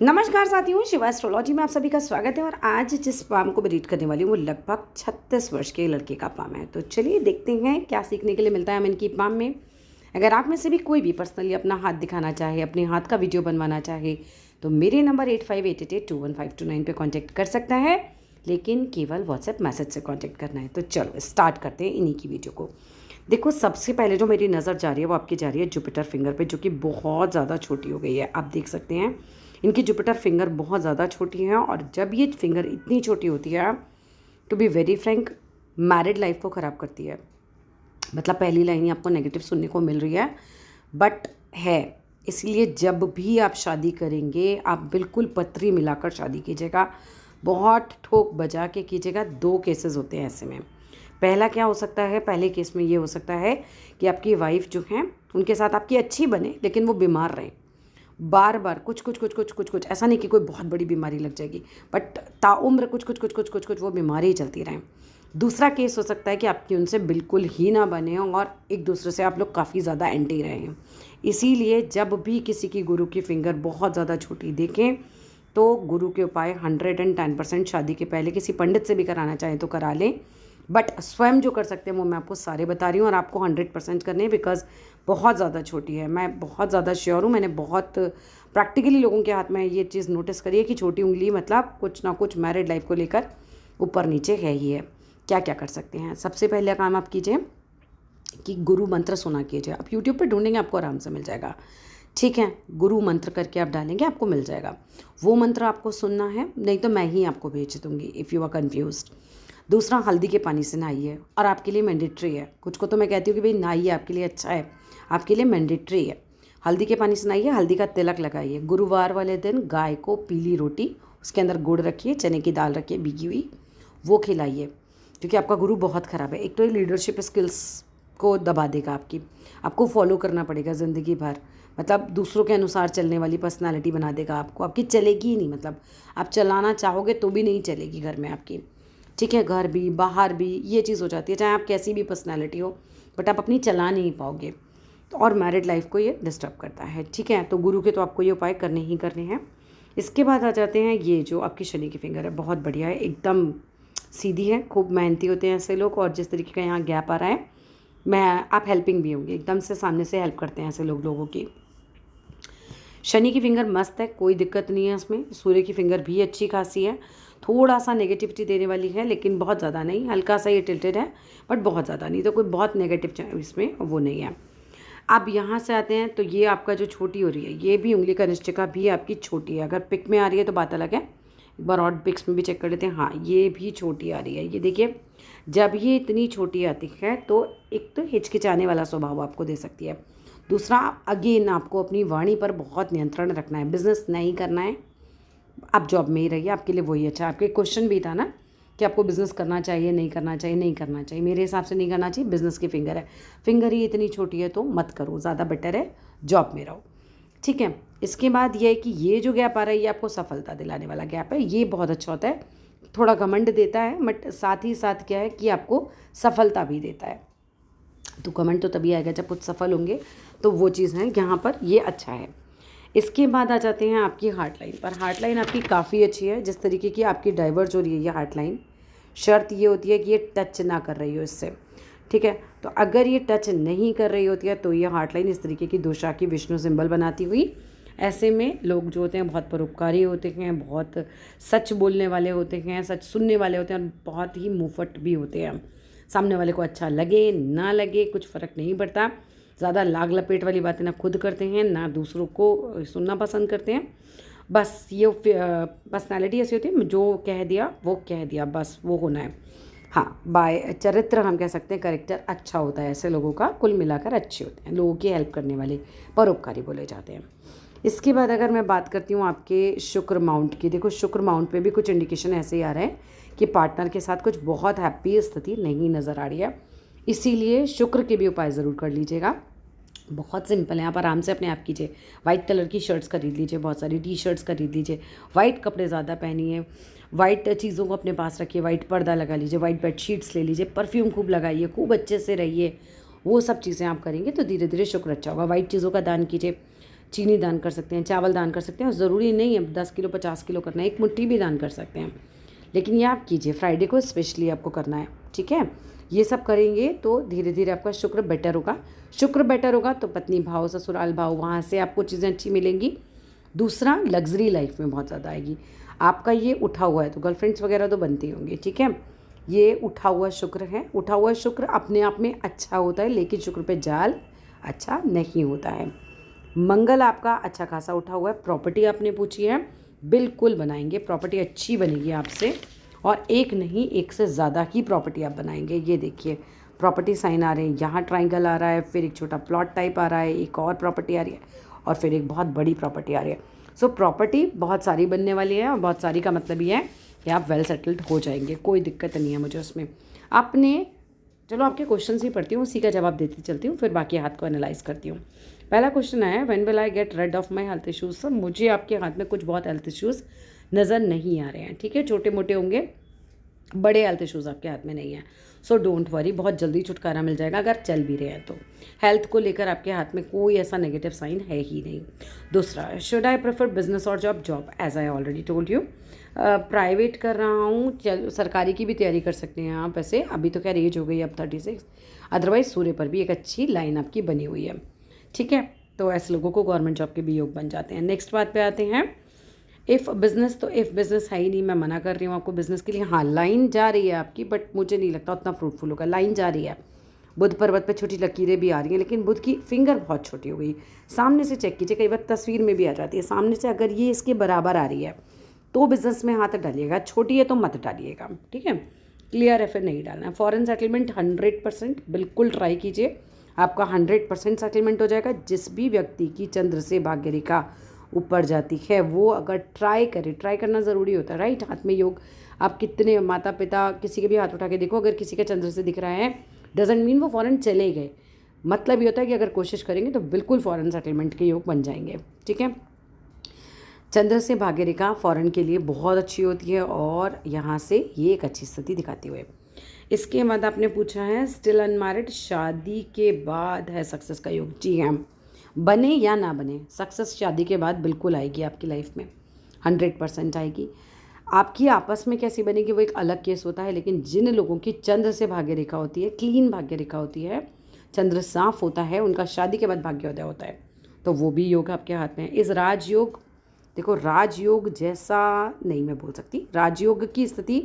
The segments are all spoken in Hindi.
नमस्कार साथियों, शिवा एस्ट्रोलॉजी में आप सभी का स्वागत है। और आज जिस पाम को मैं रीड करने वाली हूँ वो लगभग 36 वर्ष के लड़के का पाम है। तो चलिए देखते हैं क्या सीखने के लिए मिलता है हमें इनकी पाम में। अगर आप में से भी कोई भी पर्सनली अपना हाथ दिखाना चाहे, अपने हाथ का वीडियो बनवाना चाहे, तो मेरे नंबर 8588215229 पे कांटेक्ट कर सकता है, लेकिन केवल व्हाट्सएप मैसेज से कांटेक्ट करना है। तो चलो स्टार्ट करते हैं इन्हीं की वीडियो को। देखो, सबसे पहले जो मेरी नज़र जा रही है वो आपकी जा रही है जुपिटर फिंगर पे, जो कि बहुत ज़्यादा छोटी हो गई है। आप देख सकते हैं इनकी जुपिटर फिंगर बहुत ज़्यादा छोटी है, और जब ये फिंगर इतनी छोटी होती है, to be very frank, married life को ख़राब करती है। मतलब पहली लाइन ही आपको नेगेटिव सुनने को मिल रही है, बट है। इसलिए जब भी आप शादी करेंगे आप बिल्कुल पत्री मिलाकर शादी कीजिएगा, बहुत ठोक बजा के कीजिएगा। दो केसेस होते हैं ऐसे में। पहला क्या हो सकता है, पहले केस में ये हो सकता है कि आपकी वाइफ जो है उनके साथ आपकी अच्छी बने, लेकिन वो बीमार रहे बार बार, कुछ ऐसा नहीं कि कोई बहुत बड़ी बीमारी लग जाएगी, बट ताउम्र कुछ वो बीमारी ही चलती रहें। दूसरा केस हो सकता है कि आपकी उनसे बिल्कुल ही ना बने और एक दूसरे से आप लोग काफ़ी ज़्यादा एंटी रहे हैं। इसीलिए जब भी किसी की गुरु की फिंगर बहुत ज़्यादा छोटी देखें तो गुरु के उपाय 110% शादी के पहले किसी पंडित से भी कराना चाहें तो करा लें, बट स्वयं जो कर सकते हैं वो मैं आपको सारे बता रही हूँ, और आपको 100% करने हैं, बिकॉज बहुत ज़्यादा छोटी है। मैं बहुत ज़्यादा श्योर हूँ, मैंने बहुत प्रैक्टिकली लोगों के हाथ में ये चीज़ नोटिस करी है कि छोटी उंगली मतलब कुछ ना कुछ मैरिड लाइफ को लेकर ऊपर नीचे है ही है। क्या क्या कर सकते हैं, सबसे पहले काम आप कीजिए कि गुरु मंत्र सुना कीजिए। आप यूट्यूब पे ढूंढेंगे आपको आराम से मिल जाएगा, ठीक है। गुरु मंत्र करके आप डालेंगे आपको मिल जाएगा। वो मंत्र आपको सुनना है, नहीं तो मैं ही आपको भेज दूँगी इफ़ यू आर कन्फ्यूज्ड। दूसरा, हल्दी के पानी से नहाइए, और आपके लिए मैंडेटरी है। कुछ को तो मैं कहती हूँ कि भाई नहाइए, आपके लिए अच्छा है, आपके लिए मैंडेटरी है। हल्दी के पानी से नहाइए, हल्दी का तिलक लगाइए। गुरुवार वाले दिन गाय को पीली रोटी, उसके अंदर गुड़ रखिए, चने की दाल रखिए भिगी हुई, वो खिलाइए, क्योंकि आपका गुरु बहुत ख़राब है। एक तो ये लीडरशिप स्किल्स को दबा देगा आपकी, आपको फॉलो करना पड़ेगा ज़िंदगी भर। मतलब दूसरों के अनुसार चलने वाली पर्सनालिटी बना देगा आपको, आपकी चलेगी ही नहीं। मतलब आप चलाना चाहोगे तो भी नहीं चलेगी घर में आपकी, ठीक है। घर भी बाहर भी ये चीज़ हो जाती है, चाहे आप कैसी भी पर्सनालिटी हो, बट आप अपनी चला नहीं पाओगे। तो और मैरिड लाइफ को ये डिस्टर्ब करता है, ठीक है। तो गुरु के तो आपको ये उपाय करने ही करने हैं। इसके बाद आ जाते हैं, ये जो आपकी शनि की फिंगर है बहुत बढ़िया है, एकदम सीधी है, खूब मेहनती होते हैं ऐसे लोग। और जिस तरीके का यहाँ गैप आ रहा है, मैं आप हेल्पिंग भी होंगे, एकदम से सामने से हेल्प करते हैं ऐसे लोगों की। शनि की फिंगर मस्त है, कोई दिक्कत नहीं है इसमें। सूर्य की फिंगर भी अच्छी खासी है, थोड़ा सा नेगेटिविटी देने वाली है, लेकिन बहुत ज़्यादा नहीं, हल्का सा ये टिल्टेड है, बट बहुत ज़्यादा नहीं। तो कोई बहुत नेगेटिव इसमें वो नहीं है। अब यहाँ से आते हैं, तो ये आपका जो छोटी हो रही है, ये भी उंगली कनिष्ठिका भी आपकी छोटी है। अगर पिक में आ रही है तो बात अलग है, एक बार और पिक्स में भी चेक कर लेते हैं। हाँ, ये भी छोटी आ रही है। ये देखिए, जब ये इतनी छोटी आती है तो एक तो हिचकिचाने वाला स्वभाव आपको दे सकती है। दूसरा, अगेन आपको अपनी वाणी पर बहुत नियंत्रण रखना है। बिजनेस नहीं करना है, आप जॉब में ही रहिए, आपके लिए वही अच्छा। आपके क्वेश्चन भी था ना कि आपको बिज़नेस करना चाहिए नहीं करना चाहिए, नहीं करना चाहिए। मेरे हिसाब से नहीं करना चाहिए, बिज़नेस की फिंगर है, फिंगर ही इतनी छोटी है तो मत करो, ज़्यादा बेटर है जॉब में रहो, ठीक है। इसके बाद ये है कि ये जो गैप आ रहा है ये आपको सफलता दिलाने वाला गैप है, ये बहुत अच्छा होता है। थोड़ा घमंड देता है, बट साथ ही साथ क्या है कि आपको सफलता भी देता है। तो घमंड तो तभी आएगा जब कुछ सफल होंगे, तो वो चीज़ है यहाँ पर, ये अच्छा है। इसके बाद आ जाते हैं आपकी हार्ट लाइन पर। हार्ट लाइन आपकी काफ़ी अच्छी है, जिस तरीके की आपकी डाइवर्ज हो रही है ये हार्ट लाइन, शर्त ये होती है कि ये टच ना कर रही हो इससे, ठीक है। तो अगर ये टच नहीं कर रही होती है तो ये हार्ट लाइन इस तरीके की दोषा की विष्णु सिंबल बनाती हुई, ऐसे में लोग जो होते हैं बहुत परोपकारी होते हैं, बहुत सच बोलने वाले होते हैं, सच सुनने वाले होते हैं, और बहुत ही मुँहफट भी होते हैं। सामने वाले को अच्छा लगे ना लगे कुछ फ़र्क नहीं पड़ता। ज़्यादा लाग लपेट वाली बातें ना खुद करते हैं ना दूसरों को सुनना पसंद करते हैं। बस ये पर्सनैलिटी ऐसी होती है, जो कह दिया बस वो होना है। हाँ, बाय चरित्र हम कह सकते हैं, करेक्टर अच्छा होता है ऐसे लोगों का, कुल मिलाकर अच्छे होते हैं, लोगों की हेल्प करने वाले, परोपकारी बोले जाते हैं। इसके बाद अगर मैं बात करती हूँ आपके शुक्र माउंट की, देखो शुक्र माउंट पे भी कुछ इंडिकेशन ऐसे ही आ रहे हैं कि पार्टनर के साथ कुछ बहुत हैप्पी स्थिति नहीं नज़र आ रही है। इसीलिए शुक्र के भी उपाय ज़रूर कर लीजिएगा, बहुत सिंपल है। आप आराम से अपने आप कीजिए, वाइट कलर की शर्ट्स खरीद लीजिए, बहुत सारी टी शर्ट्स खरीद लीजिए, वाइट कपड़े ज़्यादा पहनिए, वाइट चीज़ों को अपने पास रखिए, वाइट पर्दा लगा लीजिए, वाइट बेडशीट्स ले लीजिए, परफ्यूम खूब लगाइए, खूब अच्छे से रहिए। वो सब चीज़ें आप करेंगे तो धीरे धीरे शुक्र अच्छा होगा। वाइट चीज़ों का दान कीजिए, चीनी दान कर सकते हैं, चावल दान कर सकते हैं, और ज़रूरी नहीं है 10 किलो 50 किलो करना है, 1 मुट्ठी भी दान कर सकते हैं। लेकिन ये आप कीजिए, फ्राइडे को स्पेशली आपको करना है, ठीक है। ये सब करेंगे तो धीरे धीरे आपका शुक्र बेटर होगा। शुक्र बेटर होगा तो पत्नी भाव, ससुराल भाव, वहाँ से आपको चीज़ें अच्छी मिलेंगी। दूसरा, लग्जरी लाइफ में बहुत ज़्यादा आएगी। आपका ये उठा हुआ है तो गर्लफ्रेंड्स वगैरह तो बनती होंगी, ठीक है। ये उठा हुआ शुक्र है। उठा हुआ शुक्र अपने आप में अच्छा होता है, लेकिन शुक्र पे जाल अच्छा नहीं होता है। मंगल आपका अच्छा खासा उठा हुआ है। प्रॉपर्टी आपने पूछी है, बिल्कुल बनाएंगे, प्रॉपर्टी अच्छी बनेगी आपसे, और एक नहीं, एक से ज़्यादा ही प्रॉपर्टी आप बनाएंगे। ये देखिए, प्रॉपर्टी साइन आ रहे हैं, यहाँ ट्राइंगल आ रहा है, फिर एक छोटा प्लॉट टाइप आ रहा है, एक और प्रॉपर्टी आ रही है, और फिर एक बहुत बड़ी प्रॉपर्टी आ रही है। सो प्रॉपर्टी बहुत सारी बनने वाली है, और बहुत सारी का मतलब ये है कि आप वेल सेटल्ड हो जाएंगे, कोई दिक्कत नहीं है मुझे उसमें। आपने, चलो आपके क्वेश्चन ही पढ़ती हूँ, उसी का जवाब देती चलती हूँ, फिर बाकी हाथ को एनालाइज करती हूँ। पहला क्वेश्चन है, when will I get rid of my health issues. Sir मुझे आपके हाथ में कुछ बहुत हेल्थ इश्यूज़ नज़र नहीं आ रहे हैं, ठीक है। छोटे मोटे होंगे, बड़े हेल्थ इश्यूज़ आपके हाथ में नहीं है। सो डोंट वरी, बहुत जल्दी छुटकारा मिल जाएगा अगर चल भी रहे हैं तो। हेल्थ को लेकर आपके हाथ में कोई ऐसा नेगेटिव साइन है ही नहीं। दूसरा, शुड आई प्रेफर बिजनेस और job. Job as I already told you, private कर रहा हूँ, सरकारी की भी तैयारी कर सकते हैं आप। ऐसे अभी तो खैर एज हो गई अब 36, अदरवाइज सूर्य पर भी एक अच्छी लाइन आपकी बनी हुई है, ठीक है। तो ऐसे लोगों को गवर्नमेंट जॉब के भी योग बन जाते हैं। नेक्स्ट बात पे आते हैं, इफ़ बिज़नेस, तो इफ़ बिज़नेस है ही नहीं, मैं मना कर रही हूँ आपको बिज़नेस के लिए। हाँ, लाइन जा रही है आपकी, बट मुझे नहीं लगता उतना फ्रूटफुल होगा। लाइन जा रही है, बुध पर्वत पे छोटी लकीरें भी आ रही हैं, लेकिन बुध की फिंगर बहुत छोटी हो गई। सामने से चेक कीजिए, कई बार तस्वीर में भी आ जाती है सामने से, अगर ये इसके बराबर आ रही है तो बिज़नेस में हाथ डालिएगा, छोटी है तो मत डालिएगा, ठीक है। क्लियर है, फिर नहीं डालना है। फॉरेन सेटलमेंट 100% बिल्कुल ट्राई कीजिए, आपका 100% सेटलमेंट हो जाएगा। जिस भी व्यक्ति की चंद्र से भाग्य रेखा ऊपर जाती है वो अगर ट्राई करे, ट्राई करना ज़रूरी होता है, राइट। हाथ में योग, आप कितने माता पिता किसी के भी हाथ उठा के देखो, अगर किसी का चंद्र से दिख रहा है डजेंट मीन वो फॉरेन चले गए। मतलब ये होता है कि अगर कोशिश करेंगे तो बिल्कुल फॉरेन सेटलमेंट के योग बन जाएंगे, ठीक है। चंद्र से भाग्य रेखा फॉरेन के लिए बहुत अच्छी होती है, और यहाँ से ये एक अच्छी स्थिति दिखाती हुए। इसके बाद आपने पूछा है, स्टिल अनमैरिड, शादी के बाद है सक्सेस का योग। जी हाँ, बने या ना बने, सक्सेस शादी के बाद बिल्कुल आएगी आपकी लाइफ में, 100% आएगी। आपकी आपस में कैसी बनेगी वो एक अलग केस होता है, लेकिन जिन लोगों की चंद्र से भाग्य रेखा होती है, क्लीन भाग्य रेखा होती है, चंद्र साफ होता है, उनका शादी के बाद भाग्योदय होता है, तो वो भी योग आपके हाथ में है। इस राजयोग, देखो राजयोग जैसा नहीं मैं बोल सकती, राजयोग की स्थिति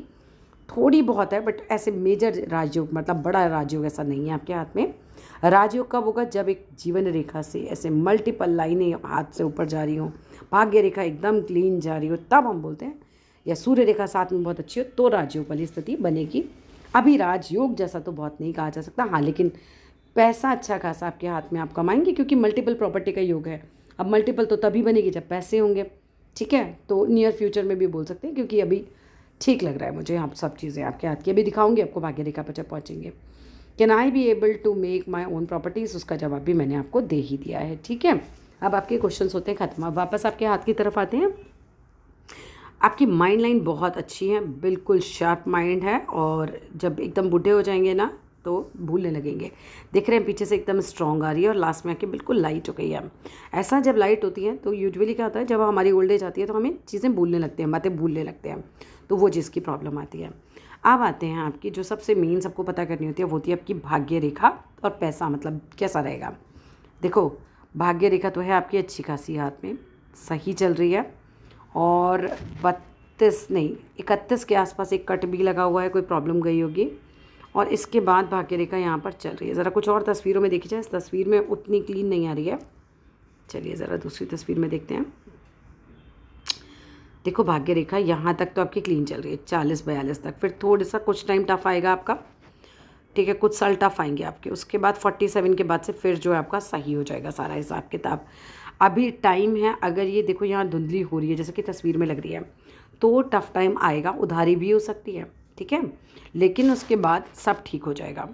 थोड़ी बहुत है, बट ऐसे मेजर राजयोग मतलब बड़ा राजयोग ऐसा नहीं है आपके हाथ में। राजयोग कब होगा, जब एक जीवन रेखा से ऐसे मल्टीपल लाइनें हाथ से ऊपर जा रही हों, भाग्य रेखा एकदम क्लीन जा रही हो, तब हम बोलते हैं, या सूर्य रेखा साथ में बहुत अच्छी हो तो राजयोग वाली स्थिति बनेगी। अभी राजयोग जैसा तो बहुत नहीं कहा जा सकता, हाँ, लेकिन पैसा अच्छा खासा आपके हाथ में आप कमाएंगे, क्योंकि मल्टीपल प्रॉपर्टी का योग है। अब मल्टीपल तो तभी बनेगी जब पैसे होंगे, ठीक है। तो नियर फ्यूचर में भी बोल सकते हैं, क्योंकि अभी ठीक लग रहा है मुझे, आप सब चीज़ें आपके हाथ की अभी दिखाऊंगी आपको भाग्य रेखा पर जब पहुँचेंगे। Can I be able to make my own properties, उसका जवाब भी मैंने आपको दे ही दिया है, ठीक है। अब आपके क्वेश्चंस होते हैं खत्म। अब वापस आपके हाथ की तरफ आते हैं। आपकी माइंड लाइन बहुत अच्छी है, बिल्कुल शार्प माइंड है, और जब एकदम बूढ़े हो जाएंगे ना तो भूलने लगेंगे। देख रहे हैं पीछे से एकदम स्ट्रॉन्ग आ रही है, और लास्ट में आके बिल्कुल लाइट हो गई है। ऐसा जब लाइट होती है तो यूजुअली क्या होता है, जब हमारी ओल्ड एज आती है तो हमें चीज़ें भूलने लगते हैं, बातें भूलने लगते हैं, तो वो चीज़ की प्रॉब्लम आती है। अब आते हैं आपकी जो सबसे मेन सबको पता करनी होती है, वो होती है आपकी भाग्य रेखा और पैसा, मतलब कैसा रहेगा। देखो भाग्य रेखा तो है आपकी अच्छी खासी हाथ में, सही चल रही है, और 32 नहीं 31 के आसपास एक कट भी लगा हुआ है, कोई प्रॉब्लम गई होगी। और इसके बाद भाग्य रेखा यहाँ पर चल रही है। ज़रा कुछ और तस्वीरों में देखी जाए, इस तस्वीर में उतनी क्लीन नहीं आ रही है, चलिए ज़रा दूसरी तस्वीर में देखते हैं। देखो भाग्य रेखा यहाँ तक तो आपकी क्लीन चल रही है, 40-42 तक, फिर थोड़ा सा कुछ टाइम टफ आएगा आपका, ठीक है, कुछ साल टफ आएंगे आपके। उसके बाद 47 के बाद से फिर जो है आपका सही हो जाएगा सारा हिसाब किताब। अभी टाइम है, अगर ये देखो यहाँ धुंधली हो रही है जैसे कि तस्वीर में लग रही है, तो टफ टाइम आएगा, उधारी भी हो सकती है, ठीक है, लेकिन उसके बाद सब ठीक हो जाएगा।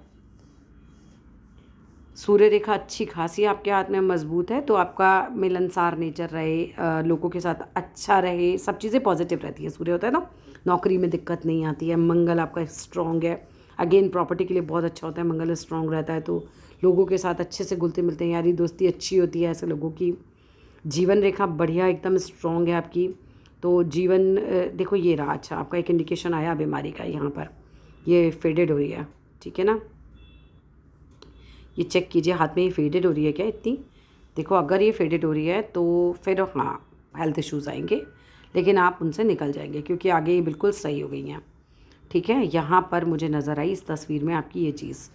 सूर्य रेखा अच्छी खासी आपके हाथ में मजबूत है, तो आपका मिलनसार नेचर रहे, लोगों के साथ अच्छा रहे, सब चीज़ें पॉजिटिव रहती है। सूर्य होता है ना, नौकरी में दिक्कत नहीं आती है। मंगल आपका स्ट्रॉन्ग है, अगेन प्रॉपर्टी के लिए बहुत अच्छा होता है, मंगल स्ट्रॉन्ग रहता है, तो लोगों के साथ अच्छे से घुलते मिलते हैं, यारी दोस्ती अच्छी होती है ऐसे लोगों की। जीवन रेखा बढ़िया एकदम स्ट्रॉन्ग है आपकी। तो जीवन देखो ये रहा, अच्छा आपका एक इंडिकेशन आया बीमारी का यहाँ पर, ये फेडेड हो रही है, ठीक है ना। ये चेक कीजिए हाथ में ये फेडेड हो रही है क्या इतनी। देखो अगर ये फेडेड हो रही है तो फिर हाँ हेल्थ इश्यूज़ आएंगे, लेकिन आप उनसे निकल जाएंगे क्योंकि आगे ये बिल्कुल सही हो गई हैं, ठीक है। यहाँ पर मुझे नज़र आई इस तस्वीर में आपकी ये चीज़,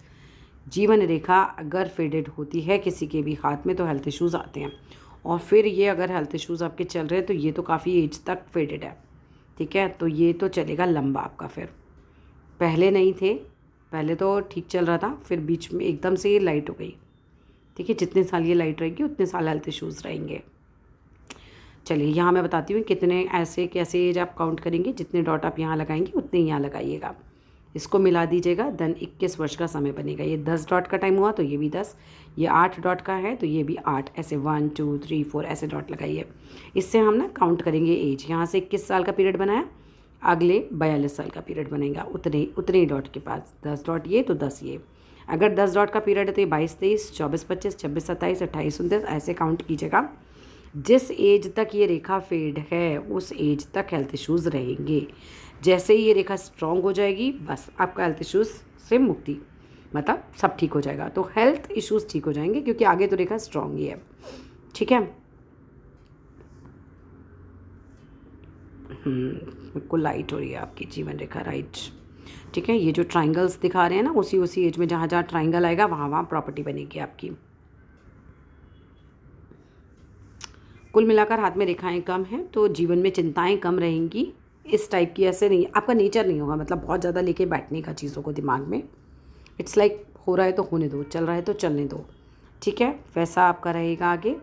जीवन रेखा अगर फेडेड होती है किसी के भी हाथ में तो हेल्थ इश्यूज़ आते हैं। और फिर ये अगर हेल्थ इश्यूज़ आपके चल रहे हैं तो ये तो काफ़ी एज तक फेडेड है, ठीक है। तो ये तो चलेगा लंबा आपका, फिर पहले नहीं थे, पहले तो ठीक चल रहा था, फिर बीच में एकदम से ये लाइट हो गई, ठीक है। जितने साल ये लाइट रहेगी उतने साल हेल्थ इश्यूज़ रहेंगे। चलिए यहाँ मैं बताती हूँ कितने ऐसे कैसे एज आप काउंट करेंगे, जितने डॉट आप यहाँ लगाएंगे उतने यहाँ लगाइएगा, इसको मिला दीजिएगा, देन 21 वर्ष का समय बनेगा। ये 10 डॉट का टाइम हुआ तो ये भी 10, ये 8 डॉट का है तो ये भी 8, ऐसे 1 2 3 4 ऐसे डॉट लगाइए। इससे हम ना काउंट करेंगे एज। यहाँ से 21 साल का पीरियड बनाया, अगले 42 साल का पीरियड बनेगा, उतने ही डॉट के पास 10 डॉट ये तो 10 ये। अगर 10 डॉट का पीरियड है तो ये 22 23 24 25 26 27 28 29 ऐसे काउंट कीजिएगा। जिस एज तक ये रेखा फेड है उस एज तक हेल्थ इश्यूज़ रहेंगे। जैसे ही ये रेखा स्ट्रॉन्ग हो जाएगी बस आपका हेल्थ इश्यूज़ से मुक्ति, मतलब सब ठीक हो जाएगा। तो हेल्थ इश्यूज़ ठीक हो जाएंगे क्योंकि आगे तो रेखा स्ट्रॉन्ग ही है, ठीक है। बिल्कुल लाइट हो रही है आपकी जीवन रेखा, राइट, ठीक है। ये जो ट्राइंगल्स दिखा रहे हैं ना उसी एज में जहाँ जहाँ ट्राइंगल आएगा वहाँ वहाँ प्रॉपर्टी बनेगी आपकी। कुल मिलाकर हाथ में रेखाएं कम हैं तो जीवन में चिंताएं कम रहेंगी। इस टाइप की ऐसे नहीं, आपका नेचर नहीं होगा मतलब बहुत ज़्यादा लेके बैठने का चीज़ों को दिमाग में। इट्स लाइक हो रहा है तो होने दो, चल रहा है तो चलने दो, ठीक है, वैसा आपका रहेगा आगे।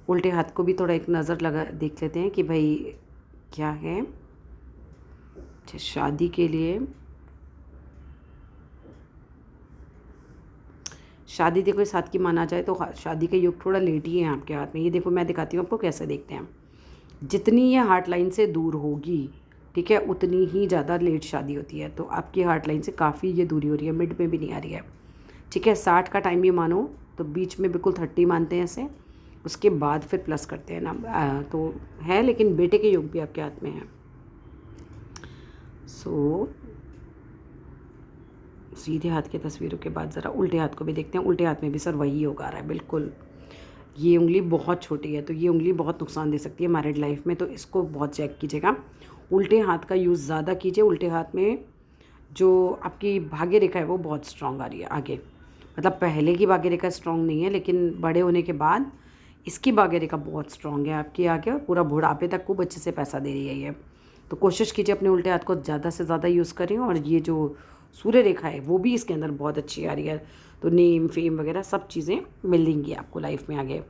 उल्टे हाथ को भी थोड़ा एक नज़र लगा देख लेते हैं कि भाई क्या है। अच्छा शादी के लिए, शादी देखो इस हाथ की माना जाए तो शादी का योग थोड़ा लेट ही है आपके हाथ में। ये देखो मैं दिखाती हूँ आपको कैसे देखते हैं। जितनी ये हार्ट लाइन से दूर होगी, ठीक है, उतनी ही ज़्यादा लेट शादी होती है। तो आपकी हार्ट लाइन से काफ़ी ये दूरी हो रही है, मिड में भी नहीं आ रही है, ठीक है। 60 का टाइम भी मानो तो बीच में बिल्कुल 30 मानते हैं ऐसे, उसके बाद फिर प्लस करते हैं ना। तो है लेकिन बेटे के योग भी आपके हाथ में है। सो सीधे हाथ की तस्वीरों के बाद ज़रा उल्टे हाथ को भी देखते हैं। उल्टे हाथ में भी सर वही योग आ रहा है बिल्कुल। ये उंगली बहुत छोटी है तो ये उंगली बहुत नुकसान दे सकती है मैरिड लाइफ में, तो इसको बहुत चेक कीजिएगा। उल्टे हाथ का यूज़ ज़्यादा कीजिए। उल्टे हाथ में जो आपकी भाग्य रेखा है वो बहुत स्ट्रॉन्ग आ रही है आगे, मतलब पहले की भाग्य रेखा स्ट्रॉन्ग नहीं है लेकिन बड़े होने के बाद इसकी भाग्य रेखा बहुत स्ट्रॉन्ग है आपकी आगे, और पूरा बुढ़ापे तक खूब अच्छे से पैसा दे रही है ये। तो कोशिश कीजिए अपने उल्टे हाथ को ज़्यादा से ज़्यादा यूज़ करें। और ये जो सूर्य रेखा है वो भी इसके अंदर बहुत अच्छी आ रही है, तो नेम फेम वगैरह सब चीज़ें मिलेंगी आपको लाइफ में आगे।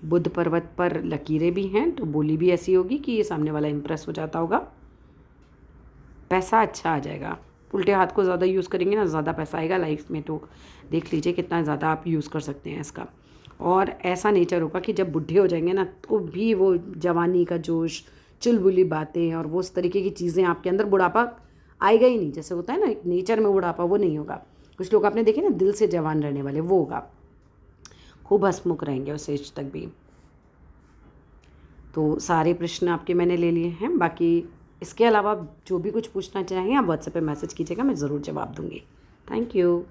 बुध पर्वत पर लकीरें भी हैं तो बोली भी ऐसी होगी कि ये सामने वाला इम्प्रेस हो जाता होगा। पैसा अच्छा आ जाएगा, उल्टे हाथ को ज़्यादा यूज़ करेंगे ना ज़्यादा पैसा आएगा लाइफ में। तो देख लीजिए कितना ज़्यादा आप यूज़ कर सकते हैं इसका। और ऐसा नेचर होगा कि जब बुढ़े हो जाएंगे ना तो भी वो जवानी का जोश, चुलबुली बातें और वो उस तरीके की चीज़ें आपके अंदर, बुढ़ापा आएगा ही नहीं। जैसे होता है ना एक नेचर में बुढ़ापा, वो नहीं होगा। कुछ लोग आपने देखे ना दिल से जवान रहने वाले, वो होगा। खूब हंसमुख रहेंगे उस एज तक भी। तो सारे प्रश्न आपके मैंने ले लिए हैं, बाकी इसके अलावा जो भी कुछ पूछना चाहें आप व्हाट्सएप पे मैसेज कीजिएगा, मैं ज़रूर जवाब दूँगी। Thank you.